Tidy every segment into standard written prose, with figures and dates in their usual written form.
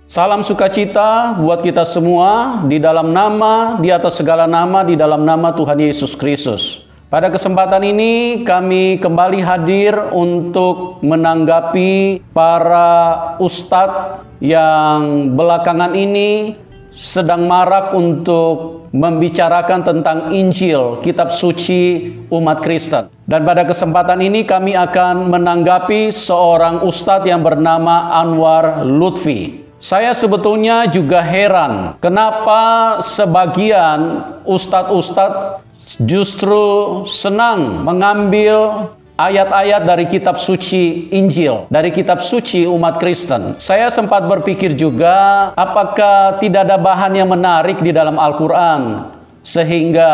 Salam sukacita buat kita semua di dalam nama, di atas segala nama, di dalam nama Tuhan Yesus Kristus. Pada kesempatan ini kami kembali hadir untuk menanggapi para ustadz yang belakangan ini sedang marak untuk membicarakan tentang Injil, kitab suci umat Kristen. Dan pada kesempatan ini kami akan menanggapi seorang ustadz yang bernama Anwar Lutfi. Saya sebetulnya juga heran kenapa sebagian ustadz-ustadz justru senang mengambil ayat-ayat dari kitab suci Injil, dari kitab suci umat Kristen. Saya sempat berpikir juga, apakah tidak ada bahan yang menarik di dalam Al-Quran sehingga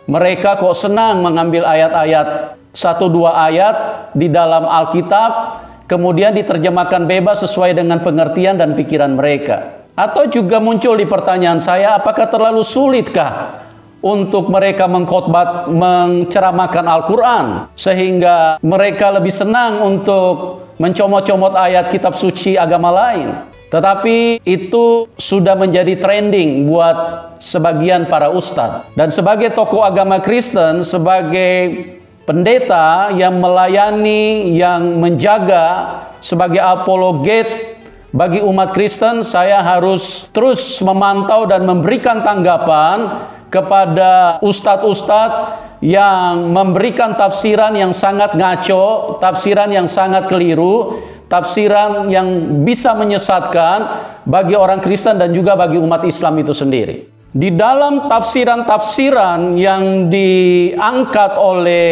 mereka kok senang mengambil ayat-ayat, 1-2 ayat di dalam Alkitab, kemudian diterjemahkan bebas sesuai dengan pengertian dan pikiran mereka. Atau juga muncul di pertanyaan saya, apakah terlalu sulitkah untuk mereka mengkhotbah, menceramahkan Al-Quran, sehingga mereka lebih senang untuk mencomot-comot ayat kitab suci agama lain. Tetapi itu sudah menjadi trending buat sebagian para ustadz. Dan sebagai tokoh agama Kristen, sebagai pendeta yang melayani, yang menjaga, sebagai apologet bagi umat Kristen, saya harus terus memantau dan memberikan tanggapan kepada ustadz-ustadz yang memberikan tafsiran yang sangat ngaco, tafsiran yang sangat keliru, tafsiran yang bisa menyesatkan bagi orang Kristen dan juga bagi umat Islam itu sendiri. Di dalam tafsiran-tafsiran yang diangkat oleh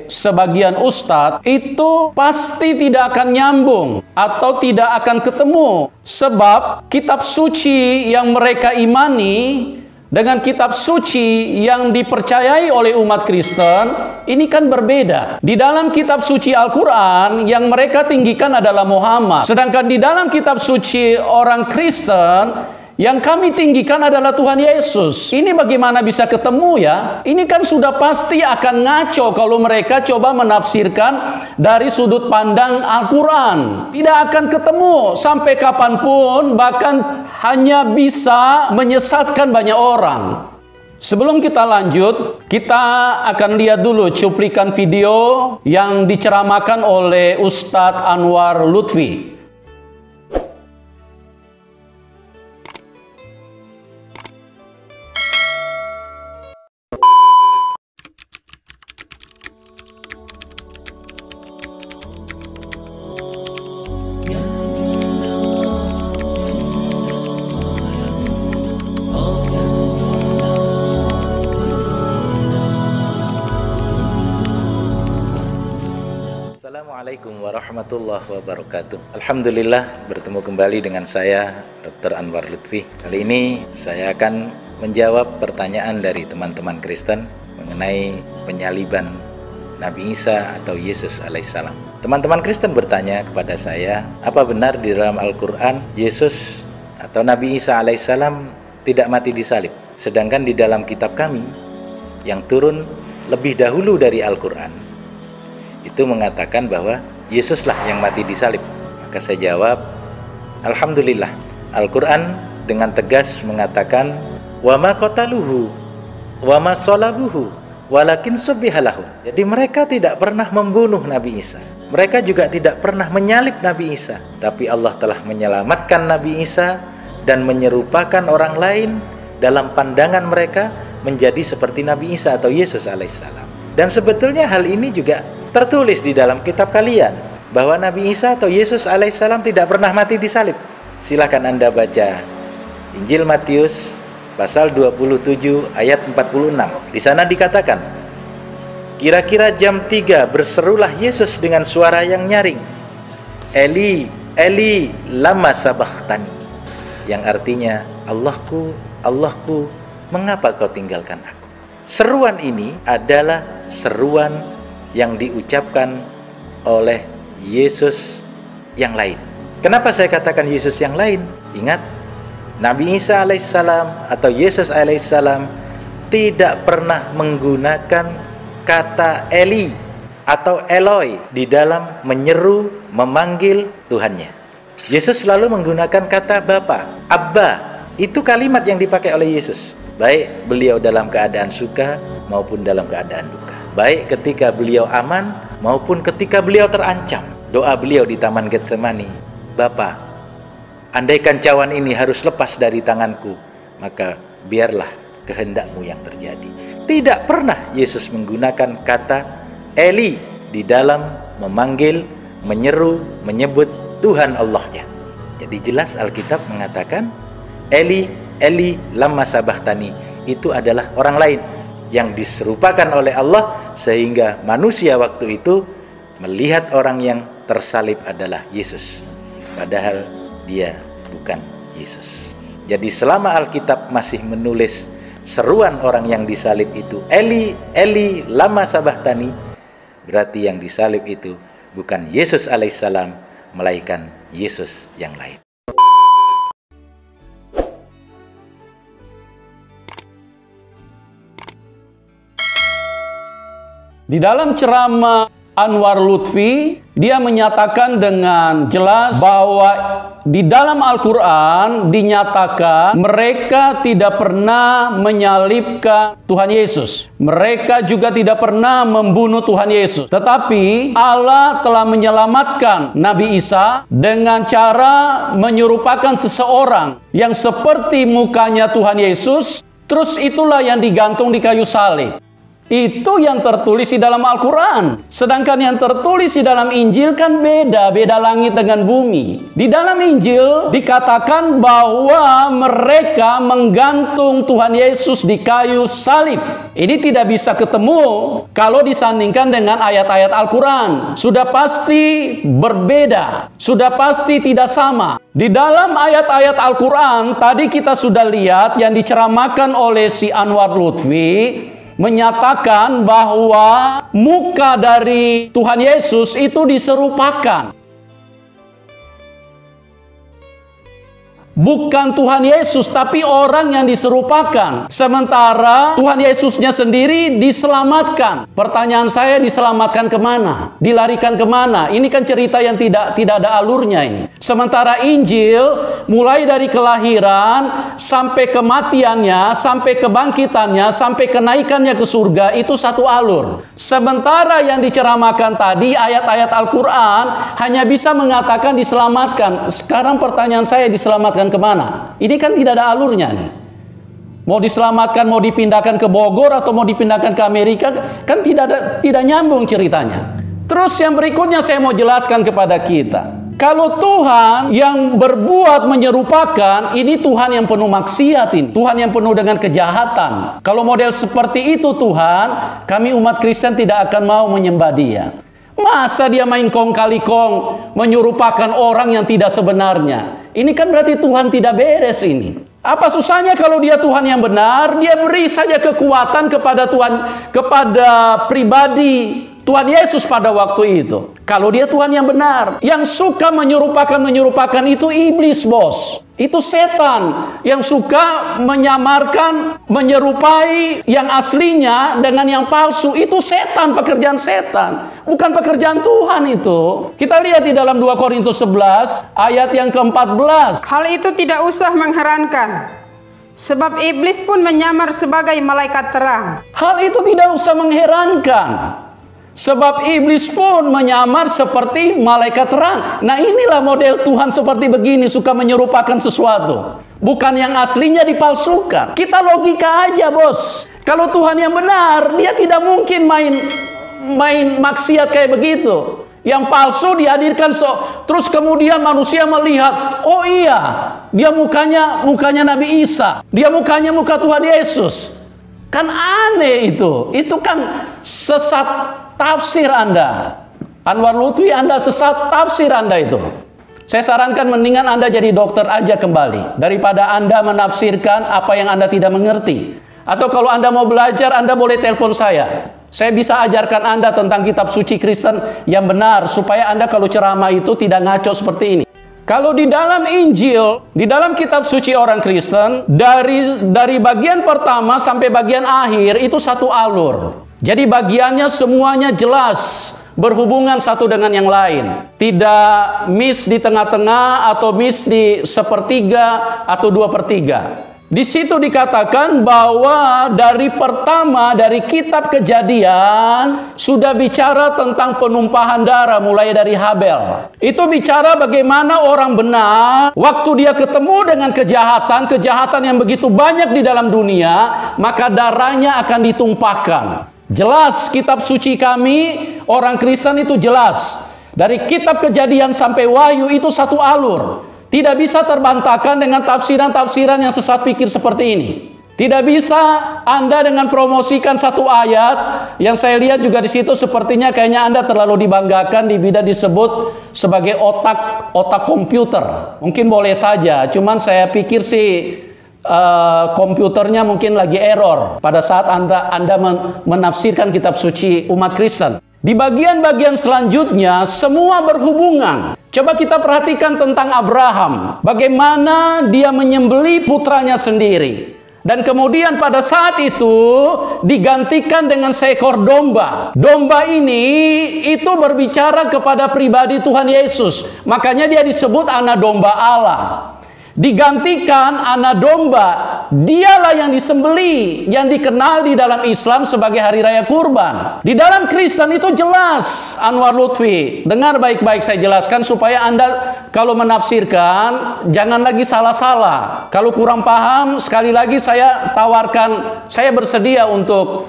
sebagian ustadz itu pasti tidak akan nyambung atau tidak akan ketemu, sebab kitab suci yang mereka imani dengan kitab suci yang dipercayai oleh umat Kristen ini kan berbeda. Di dalam kitab suci Al-Quran yang mereka tinggikan adalah Muhammad, sedangkan di dalam kitab suci orang Kristen yang kami tinggikan adalah Tuhan Yesus. Ini bagaimana bisa ketemu ya? Ini kan sudah pasti akan ngaco kalau mereka coba menafsirkan dari sudut pandang Al-Quran. Tidak akan ketemu sampai kapanpun, bahkan hanya bisa menyesatkan banyak orang. Sebelum kita lanjut, kita akan lihat dulu cuplikan video yang diceramahkan oleh Ustadz Anwar Lutfi. Assalamualaikum warahmatullahi wabarakatuh. Alhamdulillah bertemu kembali dengan saya Dr. Anwar Lutfi. Kali ini saya akan menjawab pertanyaan dari teman-teman Kristen mengenai penyaliban Nabi Isa atau Yesus alaihissalam. Teman-teman Kristen bertanya kepada saya, apa benar di dalam Al-Quran Yesus atau Nabi Isa alaihissalam tidak mati disalib? Sedangkan di dalam kitab kami yang turun lebih dahulu dari Al-Quran itu mengatakan bahwa Yesuslah yang mati disalib. Maka saya jawab, alhamdulillah, Al-Quran dengan tegas mengatakan wa ma qataluhu wa ma salabuhu walakin subbihalahu. Jadi mereka tidak pernah membunuh Nabi Isa. Mereka juga tidak pernah menyalib Nabi Isa. Tapi Allah telah menyelamatkan Nabi Isa dan menyerupakan orang lain dalam pandangan mereka menjadi seperti Nabi Isa atau Yesus alaihissalam. Dan sebetulnya hal ini juga tertulis di dalam kitab kalian bahwa Nabi Isa atau Yesus alaihissalam tidak pernah mati disalib. Silahkan Anda baca Injil Matius pasal 27 ayat 46. Di sana dikatakan, kira-kira jam 3 berserulah Yesus dengan suara yang nyaring, Eli, Eli, lama sabachthani, yang artinya, Allahku, Allahku, mengapa kau tinggalkan aku? Seruan ini adalah seruan yang diucapkan oleh Yesus yang lain. Kenapa saya katakan Yesus yang lain? Ingat, Nabi Isa alaihissalam atau Yesus alaihissalam tidak pernah menggunakan kata Eli atau Eloi di dalam menyeru, memanggil Tuhannya. Yesus selalu menggunakan kata Bapa, Abba. Itu kalimat yang dipakai oleh Yesus. Baik beliau dalam keadaan suka maupun dalam keadaan duka. Baik ketika beliau aman maupun ketika beliau terancam. Doa beliau di Taman Getsemani, Bapa, andaikan cawan ini harus lepas dari tanganku, maka biarlah kehendakmu yang terjadi. Tidak pernah Yesus menggunakan kata Eli di dalam memanggil, menyeru, menyebut Tuhan Allahnya. Jadi jelas Alkitab mengatakan Eli, Eli lama sabachthani, itu adalah orang lain yang diserupakan oleh Allah, sehingga manusia waktu itu melihat orang yang tersalib adalah Yesus, padahal dia bukan Yesus. Jadi selama Alkitab masih menulis seruan orang yang disalib itu Eli, Eli lama sabachthani, berarti yang disalib itu bukan Yesus alaihissalam, melainkan Yesus yang lain. Di dalam ceramah Anwar Lutfi, dia menyatakan dengan jelas bahwa di dalam Al-Quran dinyatakan mereka tidak pernah menyalibkan Tuhan Yesus. Mereka juga tidak pernah membunuh Tuhan Yesus. Tetapi Allah telah menyelamatkan Nabi Isa dengan cara menyerupakan seseorang yang seperti mukanya Tuhan Yesus. Terus itulah yang digantung di kayu salib. Itu yang tertulis di dalam Al-Quran. Sedangkan yang tertulis di dalam Injil kan beda langit dengan bumi. Di dalam Injil dikatakan bahwa mereka menggantung Tuhan Yesus di kayu salib. Ini tidak bisa ketemu kalau disandingkan dengan ayat-ayat Al-Quran. Sudah pasti berbeda, sudah pasti tidak sama. Di dalam ayat-ayat Al-Quran tadi kita sudah lihat yang diceramahkan oleh si Anwar Lutfi, menyatakan bahwa muka dari Tuhan Yesus itu diserupakan. Bukan Tuhan Yesus, tapi orang yang diserupakan. Sementara Tuhan Yesusnya sendiri diselamatkan. Pertanyaan saya, diselamatkan kemana? Dilarikan kemana? Ini kan cerita yang tidak ada alurnya ini. Sementara Injil, mulai dari kelahiran, sampai kematiannya, sampai kebangkitannya, sampai kenaikannya ke surga, itu satu alur. Sementara yang diceramahkan tadi, ayat-ayat Al-Quran, hanya bisa mengatakan diselamatkan. Sekarang pertanyaan saya, diselamatkan kemana? Ini kan tidak ada alurnya nih. Mau diselamatkan, mau dipindahkan ke Bogor atau mau dipindahkan ke Amerika, kan tidak nyambung ceritanya. Terus yang berikutnya saya mau jelaskan kepada kita. Kalau Tuhan yang berbuat menyerupakan, ini Tuhan yang penuh maksiat ini. Tuhan yang penuh dengan kejahatan. Kalau model seperti itu Tuhan, kami umat Kristen tidak akan mau menyembah Dia. Masa dia main kong kali kong, menyerupakan orang yang tidak sebenarnya? Ini kan berarti Tuhan tidak beres ini. Apa susahnya kalau dia Tuhan yang benar, dia beri saja kekuatan kepada pribadi Tuhan Yesus pada waktu itu. Kalau dia Tuhan yang benar, yang suka menyerupakan itu iblis, bos. Itu setan yang suka menyamarkan, menyerupai yang aslinya dengan yang palsu. Itu setan, pekerjaan setan, bukan pekerjaan Tuhan itu. Kita lihat di dalam 2 Korintus 11 ayat yang ke-14. Hal itu tidak usah mengherankan, sebab iblis pun menyamar sebagai malaikat terang. Hal itu tidak usah mengherankan, sebab iblis pun menyamar seperti malaikat terang. Nah, inilah model Tuhan seperti begini, suka menyerupakan sesuatu. Bukan yang aslinya dipalsukan. Kita logika aja, bos. Kalau Tuhan yang benar, dia tidak mungkin main maksiat kayak begitu. Yang palsu dihadirkan, terus kemudian manusia melihat, oh iya, dia mukanya Nabi Isa. Dia mukanya muka Tuhan Yesus. Kan aneh itu. Itu kan sesat tafsir Anda. Anwar Lutfi, Anda sesat tafsir Anda itu. Saya sarankan mendingan Anda jadi dokter aja kembali, daripada Anda menafsirkan apa yang Anda tidak mengerti. Atau kalau Anda mau belajar, Anda boleh telepon saya. Saya bisa ajarkan Anda tentang kitab suci Kristen yang benar, supaya Anda kalau ceramah itu tidak ngaco seperti ini. Kalau di dalam Injil, di dalam kitab suci orang Kristen, dari bagian pertama sampai bagian akhir itu satu alur. Jadi bagiannya semuanya jelas. berhubungan satu dengan yang lain. Tidak miss di tengah-tengah atau miss di 1/3 atau 2/3. Di situ dikatakan bahwa dari pertama dari kitab Kejadian sudah bicara tentang penumpahan darah mulai dari Habel. Itu bicara bagaimana orang benar waktu dia ketemu dengan kejahatan yang begitu banyak di dalam dunia, maka darahnya akan ditumpahkan. Jelas kitab suci kami orang Kristen itu jelas. Dari kitab Kejadian sampai Wahyu itu satu alur. Tidak bisa terbantahkan dengan tafsiran-tafsiran yang sesat pikir seperti ini. Tidak bisa Anda dengan promosikan satu ayat yang saya lihat juga di situ sepertinya kayaknya Anda terlalu dibanggakan di bidang disebut sebagai otak komputer. Mungkin boleh saja, cuman saya pikir sih komputernya mungkin lagi error pada saat Anda menafsirkan kitab suci umat Kristen. Di bagian-bagian selanjutnya semua berhubungan. Coba kita perhatikan tentang Abraham. Bagaimana dia menyembelih putranya sendiri. Dan kemudian pada saat itu digantikan dengan seekor domba. Domba ini itu berbicara kepada pribadi Tuhan Yesus. Makanya dia disebut anak domba Allah. Digantikan anak domba, dialah yang disembelih, yang dikenal di dalam Islam sebagai hari raya kurban. Di dalam Kristen itu jelas, Anwar Lutfi, dengar baik-baik saya jelaskan supaya Anda kalau menafsirkan jangan lagi salah-salah. Kalau kurang paham, sekali lagi saya tawarkan, saya bersedia untuk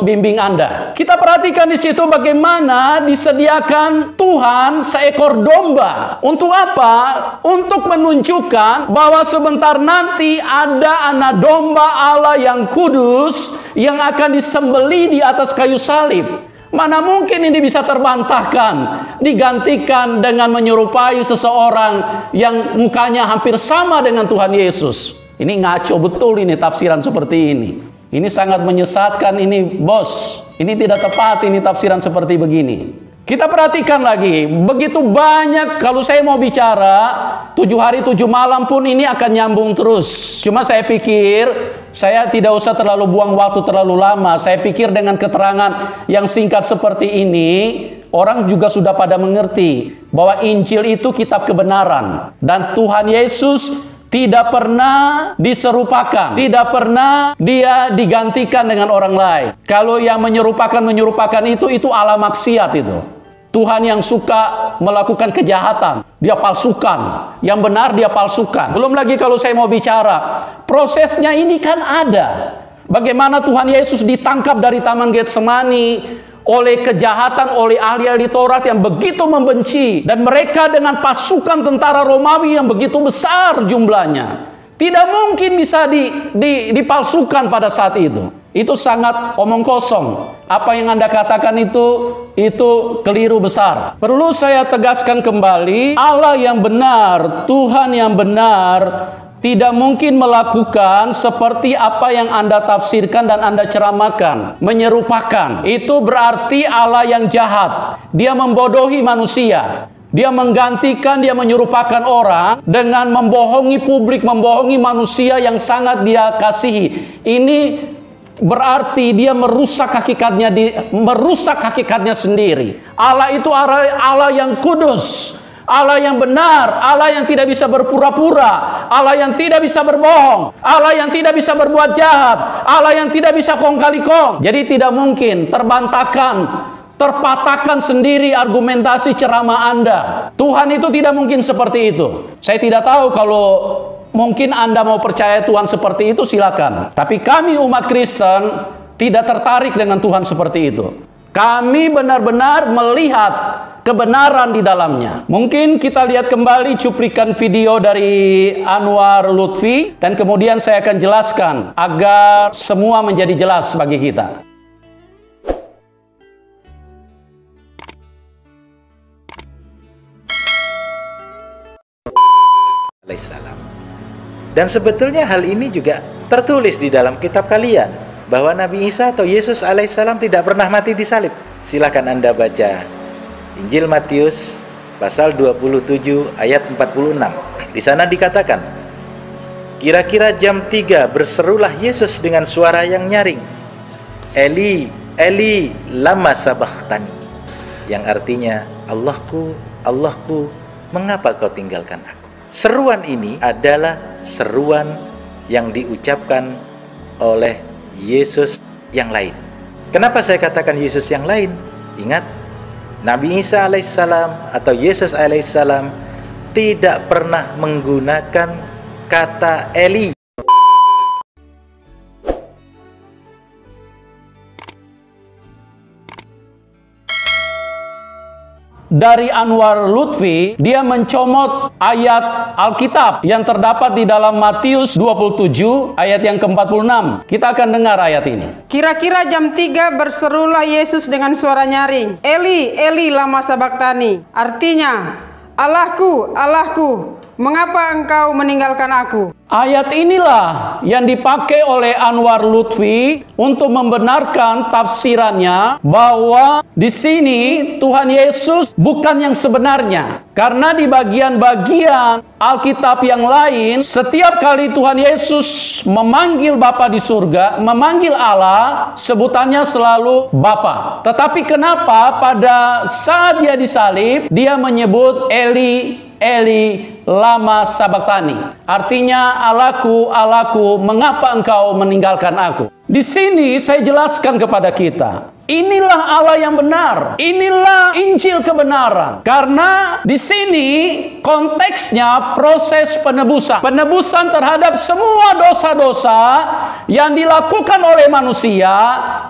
bimbing Anda. Kita perhatikan di situ bagaimana disediakan Tuhan seekor domba. Untuk apa? Untuk menunjukkan bahwa sebentar nanti ada anak domba Allah yang kudus yang akan disembelih di atas kayu salib. Mana mungkin ini bisa terbantahkan, digantikan dengan menyerupai seseorang yang mukanya hampir sama dengan Tuhan Yesus. Ini ngaco betul ini tafsiran seperti ini. Ini sangat menyesatkan ini bos. Ini tidak tepat ini tafsiran seperti begini. Kita perhatikan lagi. Begitu banyak kalau saya mau bicara 7 hari 7 malam pun ini akan nyambung terus. Cuma saya pikir saya tidak usah terlalu buang waktu terlalu lama. Saya pikir dengan keterangan yang singkat seperti ini orang juga sudah pada mengerti bahwa Injil itu kitab kebenaran. Dan Tuhan Yesus tidak pernah diserupakan, tidak pernah dia digantikan dengan orang lain. Kalau yang menyerupakan itu ala maksiat itu. Tuhan yang suka melakukan kejahatan, dia palsukan. Yang benar dia palsukan. Belum lagi kalau saya mau bicara, prosesnya ini kan ada. Bagaimana Tuhan Yesus ditangkap dari Taman Getsemani oleh kejahatan, oleh ahli-ahli Taurat yang begitu membenci. Dan mereka dengan pasukan tentara Romawi yang begitu besar jumlahnya. Tidak mungkin bisa dipalsukan pada saat itu. Itu sangat omong kosong. Apa yang Anda katakan itu keliru besar. Perlu saya tegaskan kembali, Allah yang benar, Tuhan yang benar, tidak mungkin melakukan seperti apa yang Anda tafsirkan dan Anda ceramahkan. Menyerupakan. Itu berarti Allah yang jahat. Dia membodohi manusia. Dia menggantikan, dia menyerupakan orang dengan membohongi publik, membohongi manusia yang sangat dia kasihi. Ini berarti dia merusak hakikatnya sendiri. Allah itu Allah yang kudus, Allah yang benar, Allah yang tidak bisa berpura-pura, Allah yang tidak bisa berbohong, Allah yang tidak bisa berbuat jahat, Allah yang tidak bisa kong kali kong. Jadi tidak mungkin terpatahkan sendiri argumentasi ceramah Anda. Tuhan itu tidak mungkin seperti itu. Saya tidak tahu kalau mungkin Anda mau percaya Tuhan seperti itu, silakan. Tapi kami umat Kristen tidak tertarik dengan Tuhan seperti itu. Kami benar-benar melihat kebenaran di dalamnya. Mungkin kita lihat kembali cuplikan video dari Anwar Lutfi dan kemudian saya akan jelaskan agar semua menjadi jelas bagi kita. Dan sebetulnya hal ini juga tertulis di dalam kitab kalian, bahwa Nabi Isa atau Yesus alaihissalam tidak pernah mati di salib. Silakan Anda baca Injil Matius pasal 27 ayat 46. Di sana dikatakan, kira-kira jam 3 berserulah Yesus dengan suara yang nyaring, Eli, Eli, lama sabachthani. yang artinya, Allahku, Allahku, mengapa kau tinggalkan aku? Seruan ini adalah seruan yang diucapkan oleh Yesus yang lain. Kenapa saya katakan Yesus yang lain? Ingat, Nabi Isa alaihissalam atau Yesus alaihissalam tidak pernah menggunakan kata Eli. Dari Anwar Lutfi, dia mencomot ayat Alkitab yang terdapat di dalam Matius 27 ayat yang ke-46. Kita akan dengar ayat ini. Kira-kira jam 3 berserulah Yesus dengan suara nyaring, Eli, Eli lama sabaktani. Artinya, Allahku, Allahku, mengapa engkau meninggalkan aku? Ayat inilah yang dipakai oleh Anwar Lutfi untuk membenarkan tafsirannya bahwa di sini Tuhan Yesus bukan yang sebenarnya. Karena di bagian-bagian Alkitab yang lain, setiap kali Tuhan Yesus memanggil Bapa di surga, memanggil Allah, sebutannya selalu Bapa. Tetapi kenapa pada saat dia disalib, dia menyebut Eli, Eli lama sabaktani. Artinya, Allahku, Allahku, mengapa engkau meninggalkan aku? Di sini saya jelaskan kepada kita, inilah Allah yang benar. Inilah Injil kebenaran. Karena di sini konteksnya proses penebusan. Penebusan terhadap semua dosa-dosa yang dilakukan oleh manusia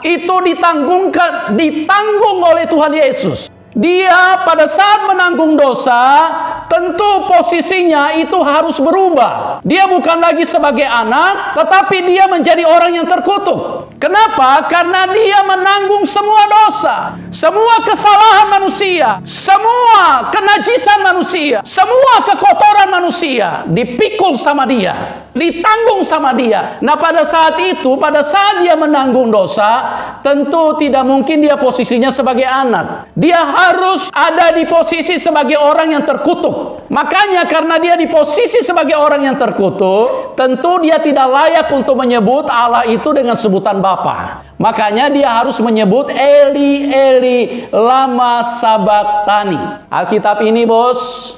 itu ditanggung oleh Tuhan Yesus. Dia pada saat menanggung dosa, tentu posisinya itu harus berubah. Dia bukan lagi sebagai anak, tetapi dia menjadi orang yang terkutuk. Kenapa? Karena dia menanggung semua dosa, semua kesalahan manusia, semua kenajisan manusia, semua kekotoran manusia dipikul sama dia, ditanggung sama dia. Nah, pada saat itu, pada saat dia menanggung dosa, tentu tidak mungkin dia posisinya sebagai anak. Dia harus ada di posisi sebagai orang yang terkutuk. Makanya karena dia di posisi sebagai orang yang terkutuk, tentu dia tidak layak untuk menyebut Allah itu dengan sebutan Bapa. Makanya dia harus menyebut Eli, Eli lama sabaktani. Alkitab ini, bos,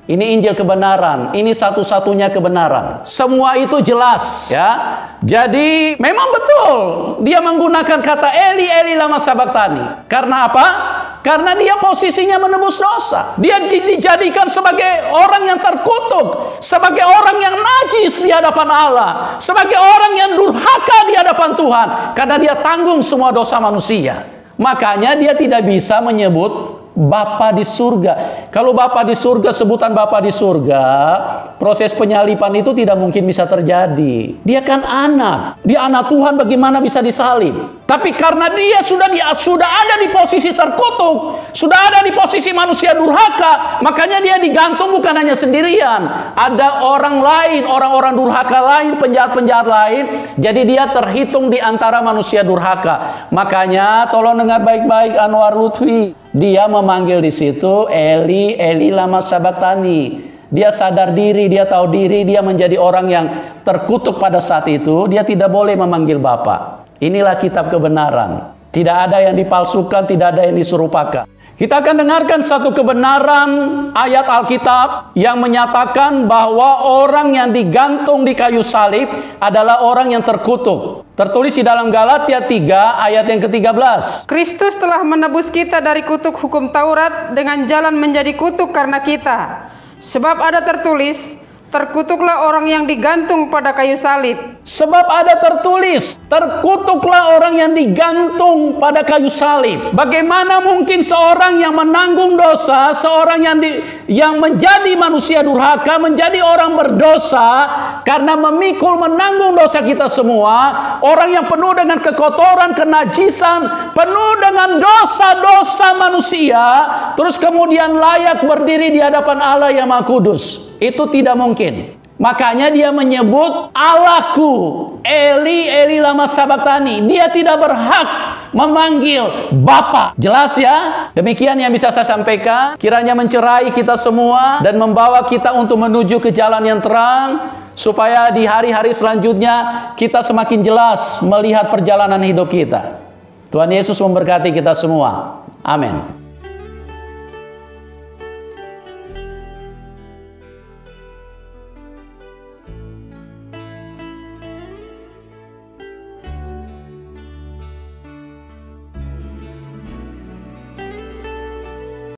ini Injil kebenaran. Ini satu-satunya kebenaran. Semua itu jelas, ya. Jadi memang betul dia menggunakan kata Eli, Eli lama sabaktani. Karena apa? Karena dia posisinya menebus dosa. Dia dijadikan sebagai orang yang terkutuk, sebagai orang yang najis di hadapan Allah, sebagai orang yang durhaka di hadapan Tuhan, karena dia tanggung semua dosa manusia. Makanya dia tidak bisa menyebut Bapa di surga. Kalau Bapa di surga, sebutan Bapa di surga, proses penyalipan itu tidak mungkin bisa terjadi. Dia kan anak. Dia anak Tuhan, bagaimana bisa disalib? Tapi karena dia sudah ada di posisi terkutuk, sudah ada di posisi manusia durhaka, makanya dia digantung bukan hanya sendirian. Ada orang lain, orang-orang durhaka lain, penjahat-penjahat lain. Jadi dia terhitung di antara manusia durhaka. Makanya tolong dengar baik-baik Anwar Lutfi. Dia memanggil di situ Eli, Eli lama sabaktani. Dia sadar diri, dia tahu diri, dia menjadi orang yang terkutuk pada saat itu. Dia tidak boleh memanggil Bapa. Inilah kitab kebenaran. Tidak ada yang dipalsukan, tidak ada yang diserupakan. Kita akan dengarkan satu kebenaran ayat Alkitab yang menyatakan bahwa orang yang digantung di kayu salib adalah orang yang terkutuk. Tertulis di dalam Galatia 3 ayat yang ke-13. Kristus telah menebus kita dari kutuk hukum Taurat dengan jalan menjadi kutuk karena kita. Sebab ada tertulis, terkutuklah orang yang digantung pada kayu salib. Sebab ada tertulis, terkutuklah orang yang digantung pada kayu salib. Bagaimana mungkin seorang yang menanggung dosa, seorang yang menjadi manusia durhaka, menjadi orang berdosa karena memikul menanggung dosa kita semua, orang yang penuh dengan kekotoran, kenajisan, penuh dengan dosa-dosa manusia, terus kemudian layak berdiri di hadapan Allah yang Maha Kudus. Itu tidak mungkin. Makanya dia menyebut Allahku, Eli, Eli lama sabaktani. Dia tidak berhak memanggil Bapa. Jelas ya? Demikian yang bisa saya sampaikan. Kiranya mencerai kita semua dan membawa kita untuk menuju ke jalan yang terang, supaya di hari-hari selanjutnya kita semakin jelas melihat perjalanan hidup kita. Tuhan Yesus memberkati kita semua. Amin.